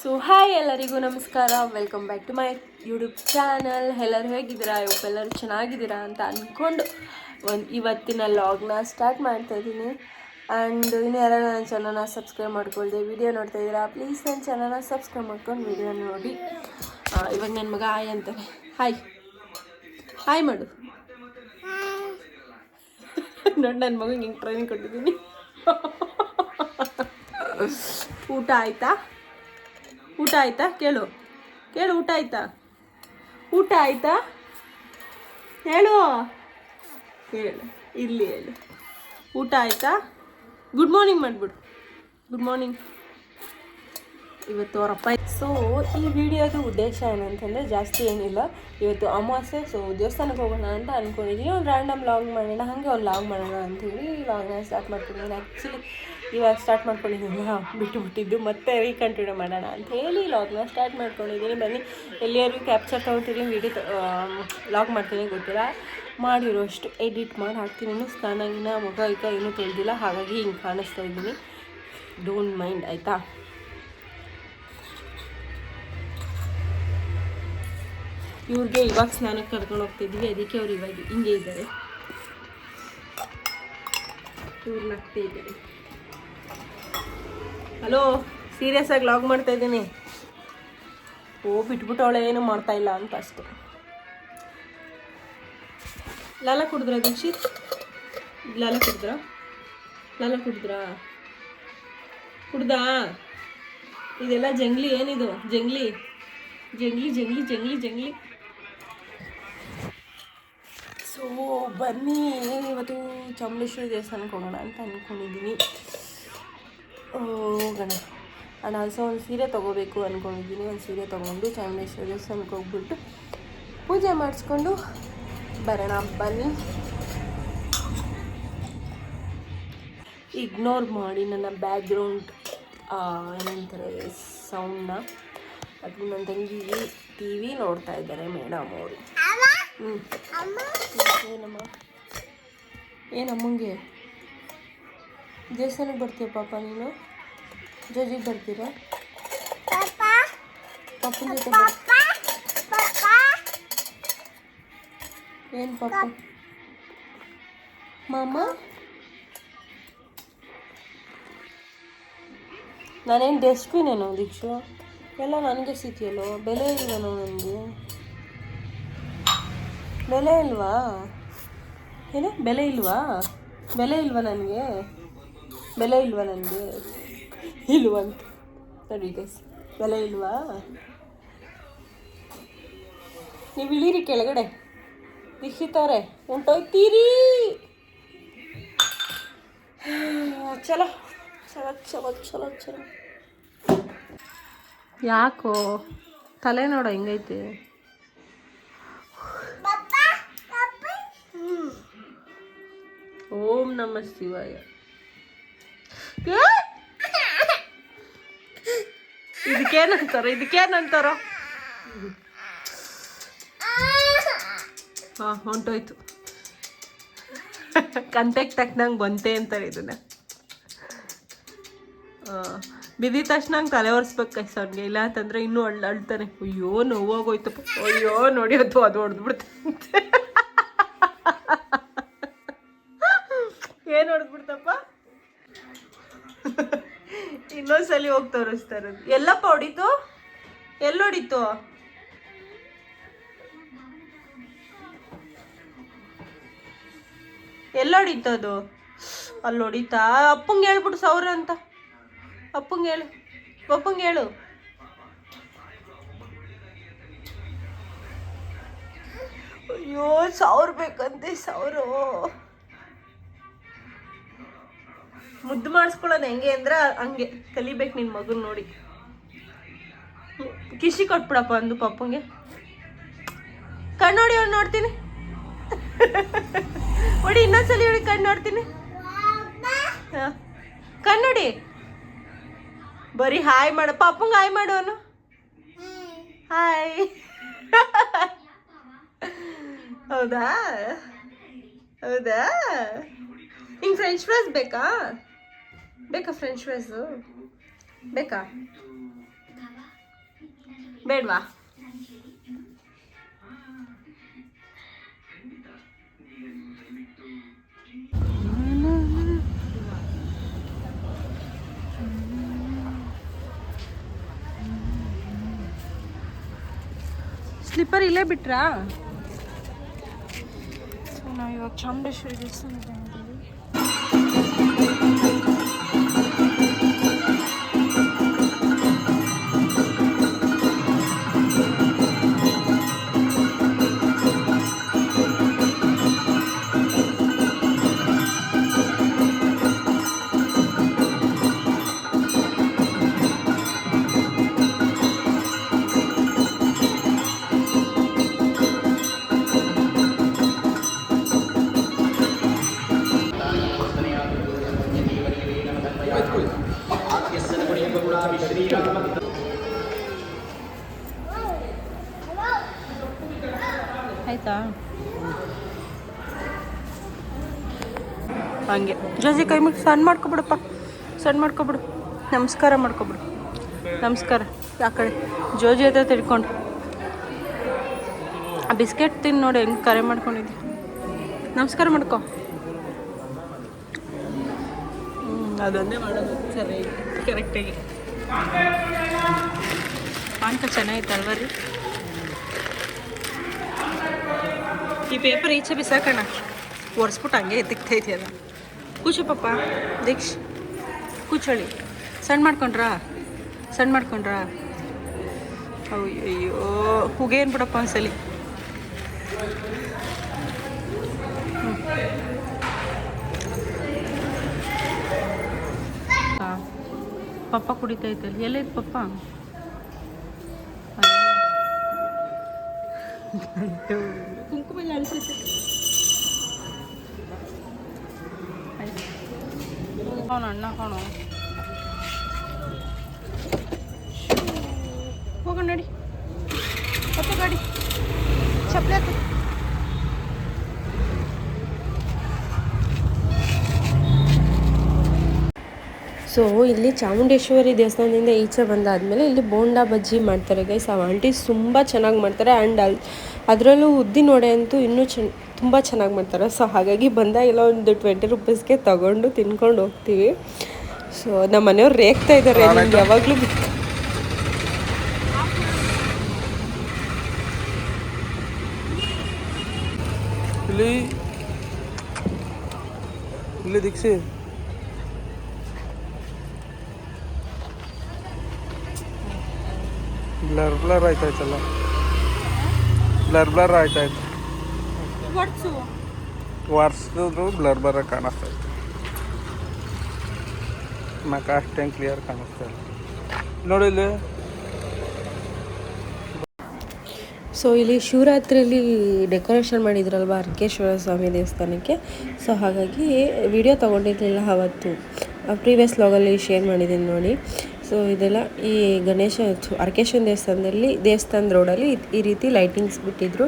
So hi ಎಲ್ಲರಿಗೂ ನಮಸ್ಕಾರ, welcome back to my YouTube channel. ಎಲ್ಲರೂ ಹೇಗಿದ್ದೀರಾ? ಎಲ್ಲರೂ ಚೆನ್ನಾಗಿದ್ದೀರಾ ಅಂತ ಅಂದ್ಕೊಂಡು ಇವತ್ತಿನ ಲಾಗ್ನ ಸ್ಟಾರ್ಟ್ ಮಾಡ್ತಾಯಿದ್ದೀನಿ. ಆ್ಯಂಡ್ ಇನ್ನು ಯಾರು ನನ್ನ ಚಾನಲ್ನ ಸಬ್ಸ್ಕ್ರೈಬ್ ಮಾಡ್ಕೊಳ್ದೆ ವಿಡಿಯೋ ನೋಡ್ತಾ ಇದ್ದೀರಾ, ಪ್ಲೀಸ್ ನನ್ನ ಚಾನಲ್ನ ಸಬ್ಸ್ಕ್ರೈಬ್ ಮಾಡ್ಕೊಂಡು ವಿಡಿಯೋ ನೋಡಿ. ಇವಾಗ ನನ್ನ ಮಗ ಹಾಯ್ ಅಂತಾನೆ. ಹಾಯ್ ಹಾಯ್ ಮಾಡು. ನೋಡಿ ನನ್ನ ಮಗನಿಗೆ ಹಿಂಗೆ ಟ್ರೈನಿಂಗ್ ಕೊಟ್ಟಿದ್ದೀನಿ. ಊಟ ಆಯಿತಾ? ಊಟ ಆಯಿತಾ? ಕೇಳು ಊಟ ಆಯಿತಾ? ಊಟ ಆಯಿತಾ ಹೇಳು ಇಲ್ಲಿ ಹೇಳು. ಊಟ ಆಯಿತಾ? ಗುಡ್ ಮಾರ್ನಿಂಗ್ ಮಾಡಿಬಿಡು. Good morning. ಇವತ್ತು ಅವರಪ್ಪ. ಸೊ ಈ ವಿಡಿಯೋದು ಉದ್ದೇಶ ಏನಂತಂದರೆ ಜಾಸ್ತಿ ಏನಿಲ್ಲ, ಇವತ್ತು ಅಮಾವಾಸ್ಯೆ. ಸೊ ದೇವಸ್ಥಾನಕ್ಕೆ ಹೋಗೋಣ ಅಂತ ಅಂದ್ಕೊಂಡಿದ್ದೀನಿ. ಒಂದು ರ್ಯಾಂಡಮ್ ಲಾಗ್ ಮಾಡೋಣ, ಹಾಗೆ ಒಂದು ಲಾಗ್ ಮಾಡೋಣ ಅಂಥೇಳಿ ಲಾಗ್ನ ಸ್ಟಾರ್ಟ್ ಮಾಡ್ಕೊಂಡಿದ್ದೀನಿ. ಆ್ಯಕ್ಚುಲಿ ಇವಾಗ ಸ್ಟಾರ್ಟ್ ಮಾಡ್ಕೊಂಡಿದ್ದೀನಿ, ಬಿಟ್ಟಿದ್ದು ಮತ್ತೆ ರೀಕಂಟಿನ್ಯೂ ಮಾಡೋಣ ಅಂತ ಹೇಳಿ ಲಾಗ್ನ ಸ್ಟಾರ್ಟ್ ಮಾಡ್ಕೊಂಡಿದ್ದೀನಿ. ಬನ್ನಿ, ಎಲ್ಲಿಯಾರು ಕ್ಯಾಪ್ಚರ್ ತೊಗೊಳ್ತೀನಿ, ವಿಡಿಯೋ ಲಾಗ್ ಮಾಡ್ತೀನಿ, ಗೊತ್ತಿಲ್ಲ. ಮಾಡಿರೋಷ್ಟು ಎಡಿಟ್ ಮಾಡಿ ಹಾಕ್ತೀನಿ. ಇನ್ನೂ ಸ್ನಾನಾಗಿನ ಮುಖ ಇನ್ನೂ ತೊಳೆದಿಲ್ಲ, ಹಾಗಾಗಿ ಹಿಂಗೆ ಕಾಣಿಸ್ತಾ ಇದ್ದೀನಿ. ಡೋಂಟ್ ಮೈಂಡ್, ಆಯಿತಾ? ಇವ್ರಿಗೆ ಇವಾಗ ಸ್ನಾನಕ್ಕೆ ಕರ್ಕೊಂಡು ಹೋಗ್ತಿದ್ವಿ, ಅದಕ್ಕೆ ಅವ್ರು ಇವಾಗ ಹಿಂಗೆ ಇದ್ದಾರೆ. ಇವ್ರು ನಗ್ತಾ ಇದ್ದಾರೆ. ಹಲೋ, ಸೀರಿಯಸ್ ಆಗಿ ಲಾಗ್ ಮಾಡ್ತಾ ಇದ್ದೀನಿ. ಬಿಟ್ಬಿಟ್ಟು ಅವಳೆ ಏನು ಮಾಡ್ತಾ ಇಲ್ಲ ಅಂತ ಅಷ್ಟೆ. ಲಾಲ ಕುಡಿದ್ರ ದೀಕ್ಷಿತ್? ಲಾಲ ಕುಡಿದ್ರಾ? ಕುಡ್ದಾ? ಇದೆಲ್ಲ ಜಂಗ್ಲಿ. ಏನಿದು ಜಂಗ್ಲಿ? ಸೊ ಬನ್ನಿ, ಇವತ್ತು ಚಾಮುಂಡೇಶ್ವರಿ ದೇವಸ್ಥಾನಕ್ಕೆ ಹೋಗೋಣ ಅಂತ ಅಂದ್ಕೊಂಡಿದ್ದೀನಿ. ಹೋಗೋಣ. ಆ್ಯಂಡ್ ಆಲ್ಸೋ ಒಂದು ಸೀರೆ ತೊಗೋಬೇಕು ಅಂದ್ಕೊಂಡಿದ್ದೀನಿ. ಒಂದು ಸೀರೆ ತೊಗೊಂಡು ಚಾಮುಂಡೇಶ್ವರಿ ದೇವಸ್ಥಾನಕ್ಕೆ ಹೋಗ್ಬಿಟ್ಟು ಪೂಜೆ ಮಾಡಿಸ್ಕೊಂಡು ಬರೋಣ. ಬನ್ನಿ. ಇಗ್ನೋರ್ ಮಾಡಿ ನನ್ನ ಬ್ಯಾಕ್ಗ್ರೌಂಡ್ ಏನಂತಾರೆ ಸೌಂಡ್ನ. ಅದು ನನ್ನ ತಂಗಿ ಟಿ ವಿ ನೋಡ್ತಾ ಇದ್ದಾರೆ, ಮೇಡಮ್ ಅವರು. ಏನಮ್ಮಂಗೆ ದೇವಸ್ಥಾನಕ್ಕೆ ಬರ್ತೀಯ ಪಾಪ? ನೀನು ಜೊತೆಗೆ ಬರ್ತೀರಾ? ಪಪ್ಪನ ಜೊತೆ ಏನು ಪಾಪ? ಮಾಮ, ನಾನೇನು ಡಸ್ಟ್ಬಿನ್ ಏನೋ ದೀಕ್ಷು? ಎಲ್ಲ ನನಗೆ ಸಿಕ್ಕಿಯಲ್ಲೋ. ಬೆಲೆ ಇಲ್ವನೋ ನನಗೆ? ಬೆಲೆ ಇಲ್ವಾ? ಏನು ಬೆಲೆ ಇಲ್ವಾ ನನಗೆ? ಬೆಲೆ ಇಲ್ವಾ ನನಗೆ? ಇಲ್ವಂತ ನೋಡಿ ಗೈಸ್, ಬೆಲೆ ಇಲ್ವಾ? ನೀವು ಇಳೀರಿ ಕೆಳಗಡೆ. ದೀಕ್ಷಿತ್ ಅವರೇ ಹೊಂಟೋಗ್ತೀರಿ? ಚಲೋ. ಯಾಕೋ ತಲೆ ನೋಡೋ ಹೆಂಗೈತೆ? ಓಂ ನಮಃ ಶಿವಾಯ. ಇದಕ್ಕೇನಂತಾರೋ? ಹಾಂ, ಹೊಂಟೋಯ್ತು. ಕಂತೆಗೆ ತಕ್ಕನಂಗೆ ಬಂತೆ ಅಂತಾರೆ ಇದನ್ನ. ಬಿದ್ದಿದ ತಕ್ಷಣ ನಂಗೆ ತಲೆ ಒರೆಸ್ಬೇಕು ಅವ್ನಿಗೆ, ಇಲ್ಲ ಅಂತಂದರೆ ಇನ್ನೂ ಅಳ್ತಾನೆ. ಅಯ್ಯೋ ನೋವಾಗೋಯ್ತಪ್ಪ, ಅಯ್ಯೋ ನೋಡಿ ಅದು ಹೊಡೆದ್ಬಿಡ್ತಂತೆ. ಏನು ಹೊಡೆದ್ಬಿಡ್ತಪ್ಪ? ಇನ್ನೊಂದ್ಸಲಿ ಹೋಗಿ ತೋರಿಸ್ತಾ ಇರೋದು. ಎಲ್ಲಪ್ಪ ಹೊಡಿತು? ಎಲ್ಲೊಡಿತು? ಎಲ್ಲೊಡಿತು ಅದು? ಅಲ್ಲಿ ಹೊಡಿತಾ? ಅಪ್ಪಂಗೆ ಹೇಳ್ಬಿಟ್ಟು ಸಾವಿರ ಅಂತ. ಅಪ್ಪಂಗೆ ಹೇಳು. ಅಯ್ಯೋ 1000 ಬೇಕಂತೆ. 1000 ಮುದ್ದು ಮಾಡಿಸ್ಕೊಳ್ಳೋದು ಹೆಂಗೆ ಅಂದ್ರೆ ಹಂಗೆ ಕಲಿಬೇಕು ನಿನ್ನ ಮಗನ ನೋಡಿ. ಕಿಶಿ ಕೊಟ್ಬಿಡಪ್ಪ ಅಂದು ಪಪ್ಪಂಗೆ. ಕಣ್ಣು ಹೊಡಿ, ನೋಡ್ತೀನಿ. ಹೊಡಿ, ಇನ್ನೊಂದ್ಸಲಿ ಹೊಡಿ, ಕಣ್ಣು ನೋಡ್ತೀನಿ. ಹಾಂ, ಕಣ್ಣುಡಿ. ಬರೀ ಹಾಯ್ ಮಾಡು. ಪಪ್ಪಂಗೆ ಹಾಯ್ ಮಾಡು ಅವನು. ಹಾಯ್. ಹೌದಾ? ಹಿಂಗೆ ಫ್ರೆಂಚ್ ಫ್ರೈಸ್ ಬೇಕಾ? ಫ್ರೆಂಚ್ ಫ್ರೈಸು ಬೇಕಾ? ಬೇಡವಾ? ಸ್ಲಿಪ್ಪರ್ ಇಲ್ಲೇ ಬಿಟ್ರಾ? ಸೊ ನಾವು ಇವಾಗ ಚಾಮುಂಡೇಶ್ವರಿ ದೇವಸ್ಥಾನಕ್ಕೆ ಆಯ್ತಾ? ಹಂಗೆ ಜೋಜಿ ಕೈ ಮುಗಿ ಸಣ್ಣ ಮಾಡ್ಕೊಬಿಡಪ್ಪ, ಸಣ್ಣ ಮಾಡ್ಕೊಬಿಡು, ನಮಸ್ಕಾರ ಮಾಡ್ಕೊಬಿಡು, ನಮಸ್ಕಾರ. ಆ ಕಡೆ ಜೋಜಿ ಹತ್ರ ತಿಳ್ಕೊಂಡು ಆ ಬಿಸ್ಕೆಟ್ ತಿನ್ನು ನೋಡಿ ಹೆಂಗೆ ಕರೆ ಮಾಡ್ಕೊಂಡಿದ್ದೆ. ನಮಸ್ಕಾರ ಮಾಡ್ಕೊ. ಅದೊಂದೇ ಮಾಡೋದು ಸರಿ ಕರೆಕ್ಟಾಗಿ. ಪಾನ್ಕ ಚೆನ್ನಾಗಿತ್ತು ಅಲ್ವ ರೀ? ಈ ಪೇಪರ್ ಈಚೆ ಬಿಸಾಕೋಣ, ಒರೆಸ್ಬಿಟ್ಟು ಹಂಗೆ ಎತ್ತಿಕ್ತೈತಿ ಅದ. ಕೂಚು ಪಾಪ ದೀಕ್ಷ್, ಕೂಚಳಿ. ಸಣ್ಣ ಮಾಡ್ಕೊಂಡ್ರಾ? ಸಣ್ಣ ಮಾಡ್ಕೊಂಡ್ರಾ? ಅಯ್ಯೋ ಹುಗೇನು ಬಿಡಪ್ಪ ಒಂದ್ಸಲಿ. ಪಪ್ಪ ಕುಡಿತೈತಲ್ಲಿ. ಎಲ್ಲೈತೆ ಪಪ್ಪ? ಕುಂಕುಮ ಎಲ್ಲ ಅಳಿಸೈತೆ. ಅವನು ಅಣ್ಣ ಕಾಣೋ. ಹೋಗೋಣ ನಡಿ, ಮತ್ತೆ ಗಾಡಿ ಚಪ್ಪಲಿ ಹಾಕು. ಸೊ ಇಲ್ಲಿ ಚಾಮುಂಡೇಶ್ವರಿ ದೇವಸ್ಥಾನದಿಂದ ಈಚೆ ಬಂದಾದಮೇಲೆ ಇಲ್ಲಿ ಬೋಂಡಾ ಬಜ್ಜಿ ಮಾಡ್ತಾರೆ ಗೈಸ್. ಆ ಆಂಟೀಸ್ ತುಂಬ ಚೆನ್ನಾಗಿ ಮಾಡ್ತಾರೆ. ಆ್ಯಂಡ್ ಅದರಲ್ಲೂ ಉದ್ದಿನ ವಡೆ ಅಂತೂ ಇನ್ನೂ ತುಂಬ ಚೆನ್ನಾಗಿ ಮಾಡ್ತಾರೆ. ಸೊ ಹಾಗಾಗಿ ಬಂದಾಗೆಲ್ಲ ಒಂದು 20 ರೂಪೀಸ್ಗೆ ತೊಗೊಂಡು ತಿನ್ಕೊಂಡು ಹೋಗ್ತೀವಿ. ಸೊ ನಮ್ಮ ಮನೆಯವ್ರು ರೇಗ್ತಾ ಇದ್ದಾರೆ, ನಿಮ್ಗೆ ಯಾವಾಗಲೂ ಇಲ್ಲಿ ದೀಕ್ಷಿ ಬ್ಲರ್ ಆಯ್ತಾಯ್ತಲ್ಲ, ಬ್ಲರ್ ಆಯ್ತಾಯ್ತು. ವಾಟ್ಸಿದ್ರು ಬ್ಲರ್ ಕಾಣಿಸ್ತೈತೆ, ನಕ ಅಷ್ಟೇನು ಕ್ಲಿಯರ್ ಕಾಣಿಸ್ತಾ ಇಲ್ಲ ನೋಡಿ ಇಲ್ಲಿ. ಸೊ ಇಲ್ಲಿ ಶಿವರಾತ್ರಿಯಲ್ಲಿ ಡೆಕೋರೇಷನ್ ಮಾಡಿದ್ರಲ್ವ ಅರ್ಕೇಶ್ವರ ಸ್ವಾಮಿ ದೇವಸ್ಥಾನಕ್ಕೆ. ಸೊ ಹಾಗಾಗಿ ವಿಡಿಯೋ ತೊಗೊಂಡಿರಲಿಲ್ಲ ಅವತ್ತು, ಪ್ರೀವಿಯಸ್ ವ್ಲಾಗಲ್ಲಿ ಶೇರ್ ಮಾಡಿದ್ದೀನಿ ನೋಡಿ. ಸೊ ಇದೆಲ್ಲ ಈ ಗಣೇಶ ಅರ್ಕೇಶ್ವರ ದೇವಸ್ಥಾನದ ರೋಡಲ್ಲಿ ಈ ರೀತಿ ಲೈಟಿಂಗ್ಸ್ ಬಿಟ್ಟಿದ್ರು.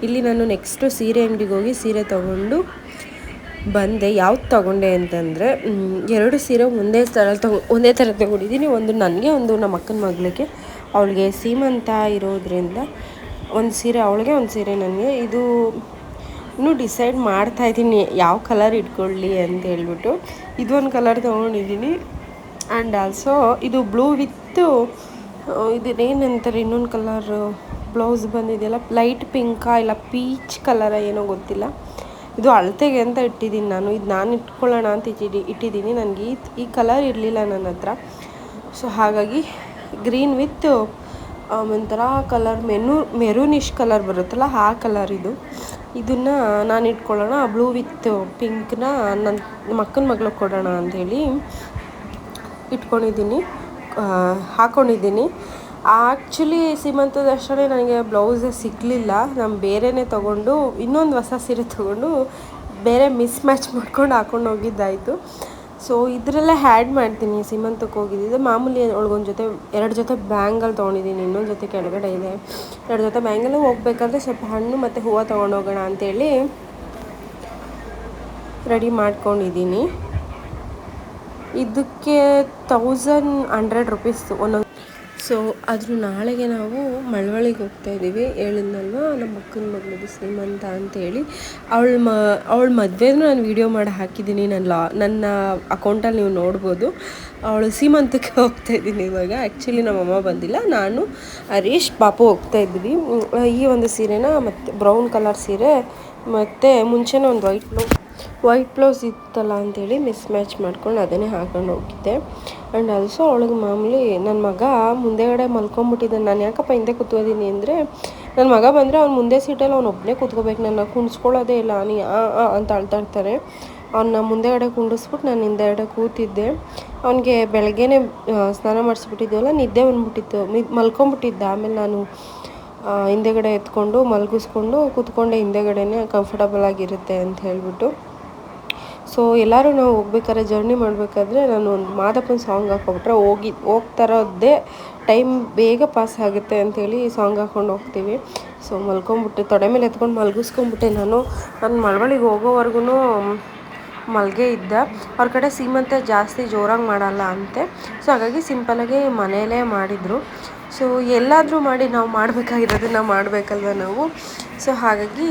ಇಲ್ಲಿ ನಾನು ನೆಕ್ಸ್ಟು ಸೀರೆ ಅಂಗಡಿಗೆ ಹೋಗಿ ಸೀರೆ ತೊಗೊಂಡು ಬಂದೆ. ಯಾವ್ದು ತೊಗೊಂಡೆ ಅಂತಂದರೆ 2 ಸೀರೆ ಒಂದೇ ಥರ ತೊಗೊಂಡಿದ್ದೀನಿ. ಒಂದು ನನಗೆ, ಒಂದು ನಮ್ಮ ಅಕ್ಕನ ಮಗಳಿಗೆ. ಅವಳಿಗೆ ಸೀಮಂತ ಇರೋದ್ರಿಂದ ಒಂದು ಸೀರೆ ಅವಳಿಗೆ, ಒಂದು ಸೀರೆ ನನಗೆ. ಇದು ಇನ್ನೂ ಡಿಸೈಡ್ ಮಾಡ್ತಾಯಿದ್ದೀನಿ ಯಾವ ಕಲರ್ ಇಟ್ಕೊಳ್ಳಿ ಅಂತ ಹೇಳ್ಬಿಟ್ಟು. ಇದೊಂದು ಕಲರ್ ತೊಗೊಂಡಿದ್ದೀನಿ. ಆ್ಯಂಡ್ ಆಲ್ಸೋ ಇದು ಬ್ಲೂ ವಿತ್ತು ಇದನ್ನೇನಂತಾರೆ ಇನ್ನೊಂದು ಕಲರ್ ಬ್ಲೌಸ್ ಬಂದಿದೆಯಲ್ಲ, ಲೈಟ್ ಪಿಂಕಾ ಇಲ್ಲ ಪೀಚ್ ಕಲರ ಏನೋ ಗೊತ್ತಿಲ್ಲ. ಇದು ಅಳತೆಗೆ ಅಂತ ಇಟ್ಟಿದ್ದೀನಿ ನಾನು. ಇದು ನಾನು ಇಟ್ಕೊಳ್ಳೋಣ ಅಂತ ಇಟ್ಟಿದ್ದೀನಿ. ನನಗೆ ಈ ಕಲರ್ ಇರಲಿಲ್ಲ ನನ್ನ ಹತ್ರ. ಸೊ ಹಾಗಾಗಿ ಗ್ರೀನ್ ವಿತ್ ಒಂಥರ ಕಲರ್ ಮೆರೂನಿಶ್ ಕಲರ್ ಬರುತ್ತಲ್ಲ ಆ ಕಲರ್ ಇದನ್ನು ನಾನು ಇಟ್ಕೊಳ್ಳೋಣ. ಬ್ಲೂ ವಿತ್ ಪಿಂಕ್ನ ನಮ್ಮ ಅಕ್ಕನ ಮಗಳಿಗೆ ಕೊಡೋಣ ಅಂಥೇಳಿ ಹಾಕ್ಕೊಂಡಿದ್ದೀನಿ. ಆ್ಯಕ್ಚುಲಿ ಸೀಮಂತದಷ್ಟೇ ನನಗೆ ಬ್ಲೌಸೇ ಸಿಗಲಿಲ್ಲ. ನಾನು ಬೇರೆಯೇ ತೊಗೊಂಡು ಇನ್ನೊಂದು ಹೊಸ ಸೀರೆ ತೊಗೊಂಡು ಬೇರೆ ಮಿಸ್ ಮ್ಯಾಚ್ ಮಾಡ್ಕೊಂಡು ಹಾಕ್ಕೊಂಡು ಹೋಗಿದ್ದಾಯಿತು. ಸೊ ಇದರಲ್ಲೇ ಹ್ಯಾಡ್ ಮಾಡ್ತೀನಿ. ಸೀಮಂತಕ್ಕೆ ಹೋಗಿದ್ದಿದ್ದು ಮಾಮೂಲಿ ಒಳಗೊಂದು ಜೊತೆ 2 ಜೊತೆ ಬ್ಯಾಂಗಲ್ ತೊಗೊಂಡಿದ್ದೀನಿ. ಇನ್ನೊಂದು ಜೊತೆ ಕೆಳಗಡೆ ಇದೆ. 2 ಜೊತೆ ಬ್ಯಾಂಗಲ್ ಹೋಗ್ಬೇಕಾದ್ರೆ ಸ್ವಲ್ಪ ಹಣ್ಣು ಮತ್ತು ಹೂವು ತೊಗೊಂಡೋಗೋಣ ಅಂಥೇಳಿ ರೆಡಿ ಮಾಡ್ಕೊಂಡಿದ್ದೀನಿ. ಇದಕ್ಕೆ 1100 ರೂಪೀಸ್ ಒಂದೊಂದು. ಸೊ ಅದ್ರ ನಾಳೆಗೆ ನಾವು ಮಳವಳ್ಳಿಗೆ ಹೋಗ್ತಾಯಿದ್ದೀವಿ. ಹೇಳಿದ್ನಲ್ವ ನಮ್ಮ ಅಕ್ಕನ ಮಗಳದು ಸೀಮಂತ ಅಂತೇಳಿ. ಅವಳ ಮದುವೆನೂ ನಾನು ವೀಡಿಯೋ ಮಾಡಿ ಹಾಕಿದ್ದೀನಿ. ನನ್ನ ಅಕೌಂಟಲ್ಲಿ ನೀವು ನೋಡ್ಬೋದು. ಅವಳು ಸೀಮಂತಕ್ಕೆ ಹೋಗ್ತಾಯಿದ್ದೀನಿ ಇವಾಗ. ಆ್ಯಕ್ಚುಲಿ ನಮ್ಮಮ್ಮ ಬಂದಿಲ್ಲ, ನಾನು ಹರೀಶ್ ಪಾಪು ಹೋಗ್ತಾಯಿದ್ವಿ. ಈ ಒಂದು ಸೀರೆನ ಮತ್ತು ಬ್ರೌನ್ ಕಲರ್ ಸೀರೆ ಮತ್ತು ಮುಂಚೆನೇ ಒಂದು ವೈಟ್ ಬ್ಲೌಸ್ ಇತ್ತಲ್ಲ ಅಂಥೇಳಿ ಮ್ಯಾಚ್ ಮಾಡ್ಕೊಂಡು ಅದನ್ನೇ ಹಾಕೊಂಡು ಹೋಗಿದ್ದೆ. ಆ್ಯಂಡ್ ಆಲ್ಸೋ ಅವಳಿಗೆ ಮಾಮೂಲಿ ನನ್ನ ಮಗ ಮುಂದೆಗಡೆ ಮಲ್ಕೊಂಬಿಟ್ಟಿದ್ದಾನೆ. ನಾನು ಯಾಕಪ್ಪ ಹಿಂದೆ ಕೂತ್ಕೋತೀನಿ ಅಂದರೆ, ನನ್ನ ಮಗ ಬಂದರೆ ಅವ್ನು ಮುಂದೆ ಸೀಟಲ್ಲಿ ಅವ್ನು ಒಬ್ಬನೇ ಕೂತ್ಕೋಬೇಕು, ನನ್ನ ಕುಣಿಸ್ಕೊಳ್ಳೋದೇ ಇಲ್ಲ. ಅವನು ಅಂತ ಅಳ್ತಾ ಇರ್ತಾರೆ. ಅವನ್ನ ಮುಂದೆಗಡೆ ಕುಂಡಿಸ್ಬಿಟ್ಟು ನಾನು ಹಿಂದೆಗಡೆ ಕೂತಿದ್ದೆ. ಅವನಿಗೆ ಬೆಳಗ್ಗೆನೇ ಸ್ನಾನ ಮಾಡಿಸ್ಬಿಟ್ಟಿದ್ವಲ್ಲ, ನಿದ್ದೆ ಬಂದ್ಬಿಟ್ಟಿತ್ತು, ಮಲ್ಕೊಂಬಿಟ್ಟಿದ್ದ. ಆಮೇಲೆ ನಾನು ಹಿಂದೆಗಡೆ ಎತ್ಕೊಂಡು ಮಲಗಿಸ್ಕೊಂಡು ಕೂತ್ಕೊಂಡೆ, ಹಿಂದೆಗಡೆನೇ ಕಂಫರ್ಟಬಲ್ ಆಗಿರುತ್ತೆ ಅಂತ ಹೇಳಿಬಿಟ್ಟು. ಸೊ ಎಲ್ಲರೂ ನಾವು ಹೋಗ್ಬೇಕಾದ್ರೆ, ಜರ್ನಿ ಮಾಡಬೇಕಾದ್ರೆ ನಾನು ಒಂದು ಮಾದಪ್ಪನ ಸಾಂಗ್ ಹಾಕ್ಕೊಬಿಟ್ರೆ ಹೋಗ್ತಾರದ್ದೇ ಟೈಮ್ ಬೇಗ ಪಾಸ್ ಆಗುತ್ತೆ ಅಂಥೇಳಿ ಸಾಂಗ್ ಹಾಕ್ಕೊಂಡು ಹೋಗ್ತೀವಿ. ಸೊ ಮಲ್ಕೊಂಬಿಟ್ಟೆ, ತೊಡೆ ಮೇಲೆ ಎತ್ಕೊಂಡು ಮಲಗಿಸ್ಕೊಂಬಿಟ್ಟೆ. ನಾನು ಮಳವಳ್ಳಿಗೆ ಹೋಗೋವರೆಗೂ ಮಲ್ಗೆ ಇದ್ದ. ಅವ್ರ ಕಡೆ ಸೀಮಂತ ಜಾಸ್ತಿ ಜೋರಾಗಿ ಮಾಡಲ್ಲ ಅಂತೆ. ಸೊ ಹಾಗಾಗಿ ಸಿಂಪಲಾಗಿ ಮನೆಯಲ್ಲೇ ಮಾಡಿದರು. ಸೊ ಎಲ್ಲಾದರೂ ಮಾಡಿ ನಾವು ಮಾಡಬೇಕಾಗಿರೋದನ್ನ ಮಾಡಬೇಕಲ್ವ ನಾವು. ಸೊ ಹಾಗಾಗಿ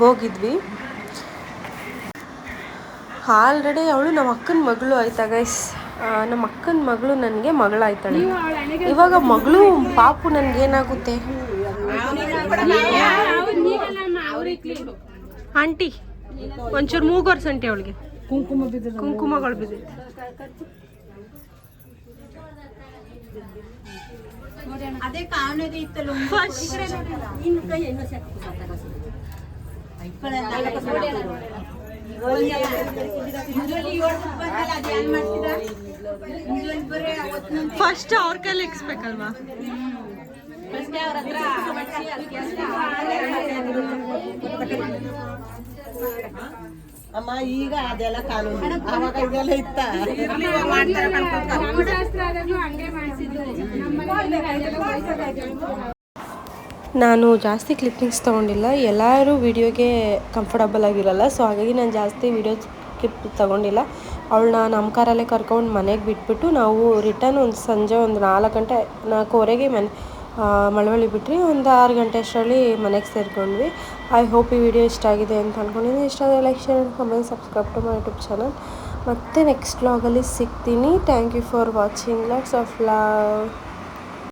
ಹೋಗಿದ್ವಿ. ಆಲ್ರೆಡಿ ಅವಳು ನಮ್ಮ ಅಕ್ಕನ ಮಗಳು ಆಯ್ತಾ ಗೈಸ್. ನಮ್ಮ ಅಕ್ಕನ ಮಗಳು ನನಗೆ ಮಗಳಾಯ್ತಾಳೆ. ಇವಾಗ ಮಗಳು ಪಾಪು ನನಗೇನಾಗುತ್ತೆ ಆಂಟಿ, ಒಂಚೂರು ಮೂಗೋರ್ಸ್ ಆಂಟಿ, ಅವಳಿಗೆ ಕುಂಕುಮಗಳು ಬಿದ್ದಿದೆ. ಅದೇ ಕಾಣದೇ ಇತ್ತಲ್ಲ ಫಸ್ಟ್ ಅವ್ರ ಕೈಲಿ ಇಕ್ಸ್ಬೇಕಲ್ವಾ. ಅಮ್ಮ ಈಗ ಅದೆಲ್ಲ ಕಾನೂನು, ಅವಾಗ ಇದೆಲ್ಲ ಇತ್ತ. ನಾನು ಜಾಸ್ತಿ ಕ್ಲಿಪ್ಪಿಂಗ್ಸ್ ತೊಗೊಂಡಿಲ್ಲ, ಎಲ್ಲರೂ ವಿಡಿಯೋಗೆ ಕಂಫರ್ಟಬಲ್ ಆಗಿರಲ್ಲ. ಸೊ ಹಾಗಾಗಿ ನಾನು ಜಾಸ್ತಿ ವಿಡಿಯೋ ಕ್ಲಿಪ್ ತೊಗೊಂಡಿಲ್ಲ. ಅವಳನ್ನ ನಮ್ಮ ಕಾರಲ್ಲೇ ಕರ್ಕೊಂಡು ಮನೆಗೆ ಬಿಟ್ಬಿಟ್ಟು ನಾವು ರಿಟರ್ನ್ ಒಂದು ಸಂಜೆ ಒಂದು 4:30-4:15 ಮಳವಳ್ಳಿ ಬಿಟ್ರಿ. ಒಂದು 6 ಗಂಟೆ ಅಷ್ಟರಲ್ಲಿ ಮನೆಗೆ ಸೇರ್ಕೊಂಡ್ವಿ. ಐ ಹೋಪ್ ಈ ವಿಡಿಯೋ ಇಷ್ಟ ಆಗಿದೆ ಅಂತ ಅಂದ್ಕೊಂಡಿದ್ದೀನಿ. ಇಷ್ಟ ಆದರೆ like, share, comment, subscribe to my YouTube channel. ಮತ್ತೆ ನೆಕ್ಸ್ಟ್ ವ್ಲಾಗಲ್ಲಿ ಸಿಗ್ತೀನಿ. Thank you for watching. Lots of love.